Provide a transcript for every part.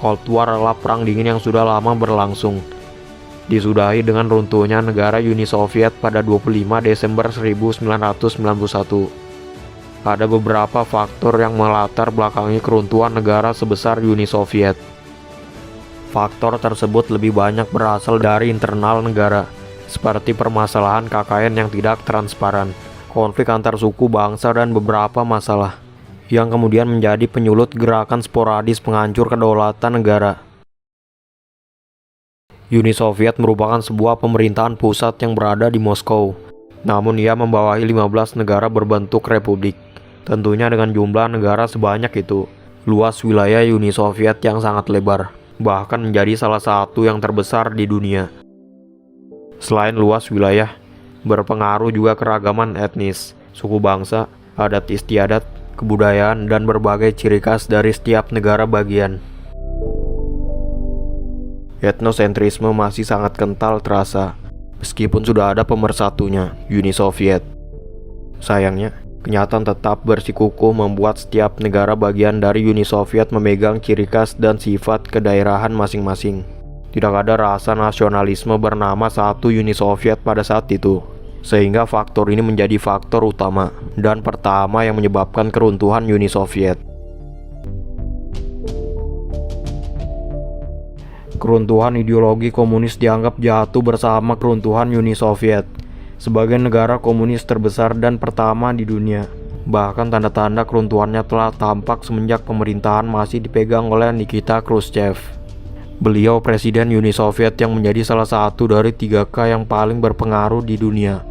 Cold War adalah perang dingin yang sudah lama berlangsung, disudahi dengan runtuhnya negara Uni Soviet pada 25 Desember 1991. Ada beberapa faktor yang melatar belakangi keruntuhan negara sebesar Uni Soviet. Faktor tersebut lebih banyak berasal dari internal negara, seperti permasalahan KKN yang tidak transparan, konflik antar suku bangsa, dan beberapa masalah yang kemudian menjadi penyulut gerakan sporadis penghancur kedaulatan negara. Uni Soviet merupakan sebuah pemerintahan pusat yang berada di Moskow, namun ia membawahi 15 negara berbentuk republik. Tentunya dengan jumlah negara sebanyak itu, luas wilayah Uni Soviet yang sangat lebar, bahkan menjadi salah satu yang terbesar di dunia. Selain luas wilayah, berpengaruh juga keragaman etnis, suku bangsa, adat istiadat, kebudayaan, dan berbagai ciri khas dari setiap negara bagian. Etnosentrisme masih sangat kental terasa, meskipun sudah ada pemersatunya, Uni Soviet. Sayangnya, kenyataan tetap bersikukuh membuat setiap negara bagian dari Uni Soviet memegang ciri khas dan sifat kedaerahan masing-masing. Tidak ada rasa nasionalisme bernama satu Uni Soviet pada saat itu, sehingga faktor ini menjadi faktor utama dan pertama yang menyebabkan keruntuhan Uni Soviet. Keruntuhan ideologi komunis dianggap jatuh bersama keruntuhan Uni Soviet sebagai negara komunis terbesar dan pertama di dunia. Bahkan tanda-tanda keruntuhannya telah tampak semenjak pemerintahan masih dipegang oleh Nikita Khrushchev. Beliau presiden Uni Soviet yang menjadi salah satu dari 3K yang paling berpengaruh di dunia.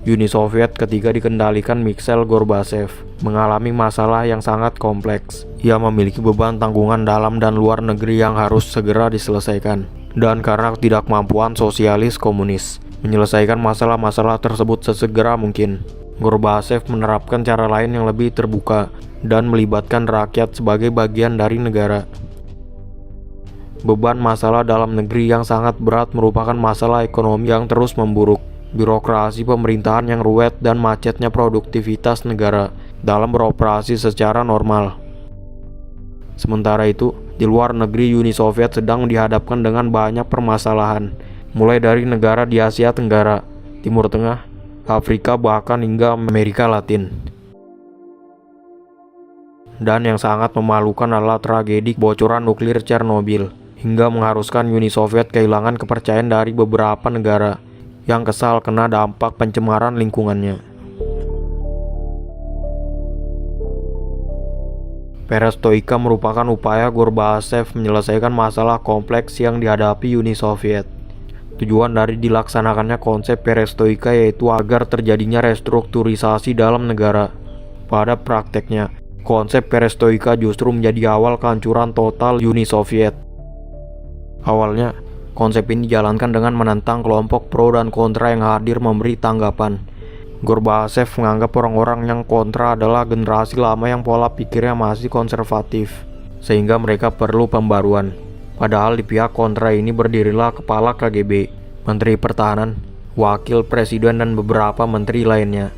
Uni Soviet ketika dikendalikan Mikhail Gorbachev mengalami masalah yang sangat kompleks. Ia memiliki beban tanggungan dalam dan luar negeri yang harus segera diselesaikan. Dan karena ketidakmampuan sosialis komunis menyelesaikan masalah-masalah tersebut sesegera mungkin, Gorbachev menerapkan cara lain yang lebih terbuka dan melibatkan rakyat sebagai bagian dari negara. Beban masalah dalam negeri yang sangat berat merupakan masalah ekonomi yang terus memburuk, birokrasi pemerintahan yang ruwet, dan macetnya produktivitas negara dalam beroperasi secara normal. Sementara itu, di luar negeri Uni Soviet sedang dihadapkan dengan banyak permasalahan, mulai dari negara di Asia Tenggara, Timur Tengah, Afrika, bahkan hingga Amerika Latin. Dan yang sangat memalukan adalah tragedi bocoran nuklir Chernobyl, hingga mengharuskan Uni Soviet kehilangan kepercayaan dari beberapa negara yang kesal kena dampak pencemaran lingkungannya. Perestroika merupakan upaya Gorbachev menyelesaikan masalah kompleks yang dihadapi Uni Soviet. Tujuan dari dilaksanakannya konsep perestroika yaitu agar terjadinya restrukturisasi dalam negara. Pada prakteknya, konsep perestroika justru menjadi awal kehancuran total Uni Soviet. Awalnya, konsep ini dijalankan dengan menentang kelompok pro dan kontra yang hadir memberi tanggapan. Gorbachev menganggap orang-orang yang kontra adalah generasi lama yang pola pikirnya masih konservatif, sehingga mereka perlu pembaruan. Padahal di pihak kontra ini berdirilah kepala KGB, Menteri Pertahanan, Wakil Presiden, dan beberapa menteri lainnya.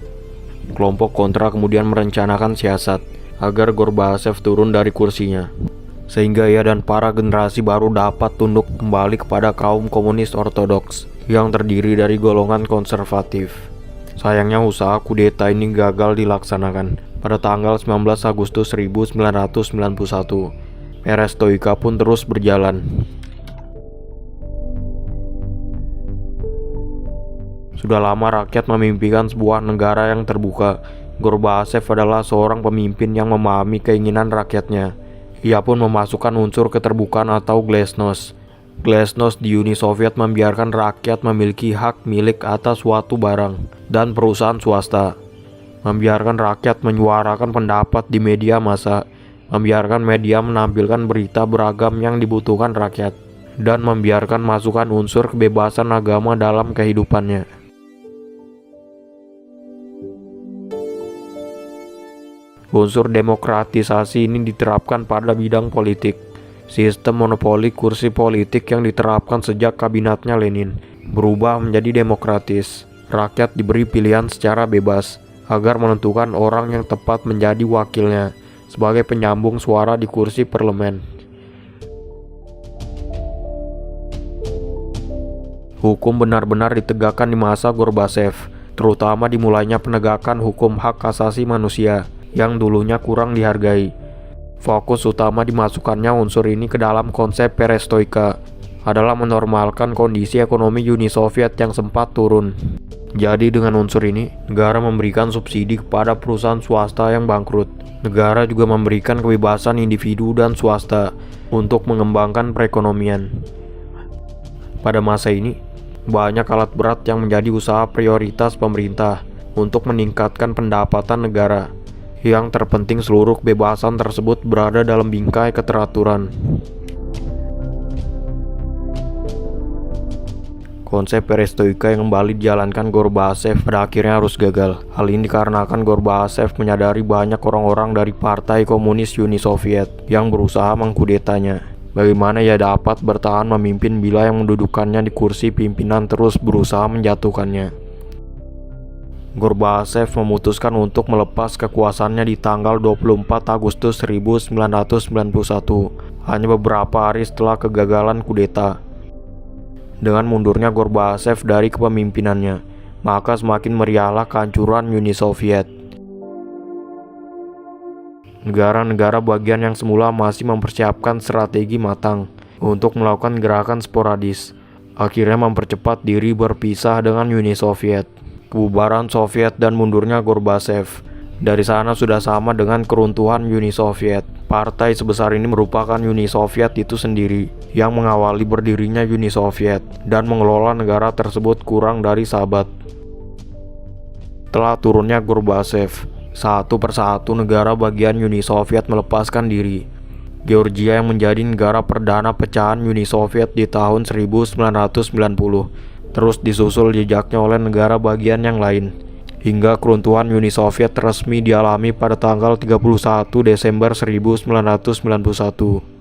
Kelompok kontra kemudian merencanakan siasat agar Gorbachev turun dari kursinya, sehingga ia dan para generasi baru dapat tunduk kembali kepada kaum komunis ortodoks yang terdiri dari golongan konservatif. Sayangnya usaha kudeta ini gagal dilaksanakan pada tanggal 19 Agustus 1991. Perestroika pun terus berjalan. Sudah lama rakyat memimpikan sebuah negara yang terbuka. Gorbachev adalah seorang pemimpin yang memahami keinginan rakyatnya. Ia pun memasukkan unsur keterbukaan atau glasnost. Glasnost di Uni Soviet membiarkan rakyat memiliki hak milik atas suatu barang dan perusahaan swasta, membiarkan rakyat menyuarakan pendapat di media massa, membiarkan media menampilkan berita beragam yang dibutuhkan rakyat, dan membiarkan masukan unsur kebebasan agama dalam kehidupannya. Unsur demokratisasi ini diterapkan pada bidang politik. Sistem monopoli kursi politik yang diterapkan sejak kabinetnya Lenin berubah menjadi demokratis. Rakyat diberi pilihan secara bebas agar menentukan orang yang tepat menjadi wakilnya, sebagai penyambung suara di kursi parlemen. Hukum benar-benar ditegakkan di masa Gorbachev, terutama dimulainya penegakan hukum hak asasi manusia yang dulunya kurang dihargai. Fokus utama dimasukkannya unsur ini ke dalam konsep perestroika adalah menormalkan kondisi ekonomi Uni Soviet yang sempat turun. Jadi dengan unsur ini, negara memberikan subsidi kepada perusahaan swasta yang bangkrut. Negara juga memberikan kebebasan individu dan swasta untuk mengembangkan perekonomian. Pada masa ini, banyak alat berat yang menjadi usaha prioritas pemerintah untuk meningkatkan pendapatan negara. Yang terpenting seluruh kebebasan tersebut berada dalam bingkai keteraturan. Konsep perestroika yang kembali dijalankan Gorbachev pada akhirnya harus gagal. Hal ini dikarenakan Gorbachev menyadari banyak orang-orang dari Partai Komunis Uni Soviet yang berusaha mengkudetanya. Bagaimana ia dapat bertahan memimpin bila yang mendudukannya di kursi pimpinan terus berusaha menjatuhkannya? Gorbachev memutuskan untuk melepas kekuasaannya di tanggal 24 Agustus 1991, hanya beberapa hari setelah kegagalan kudeta. Dengan mundurnya Gorbachev dari kepemimpinannya, maka semakin meriahlah kehancuran Uni Soviet. Negara-negara bagian yang semula masih mempersiapkan strategi matang untuk melakukan gerakan sporadis, akhirnya mempercepat diri berpisah dengan Uni Soviet. Kebubaran Soviet dan mundurnya Gorbachev dari sana sudah sama dengan keruntuhan Uni Soviet. Partai sebesar ini merupakan Uni Soviet itu sendiri yang mengawali berdirinya Uni Soviet dan mengelola negara tersebut kurang dari sahabat. Setelah turunnya Gorbachev, satu persatu negara bagian Uni Soviet melepaskan diri. Georgia yang menjadi negara perdana pecahan Uni Soviet di tahun 1990, terus disusul jejaknya oleh negara bagian yang lain, hingga keruntuhan Uni Soviet resmi dialami pada tanggal 31 Desember 1991.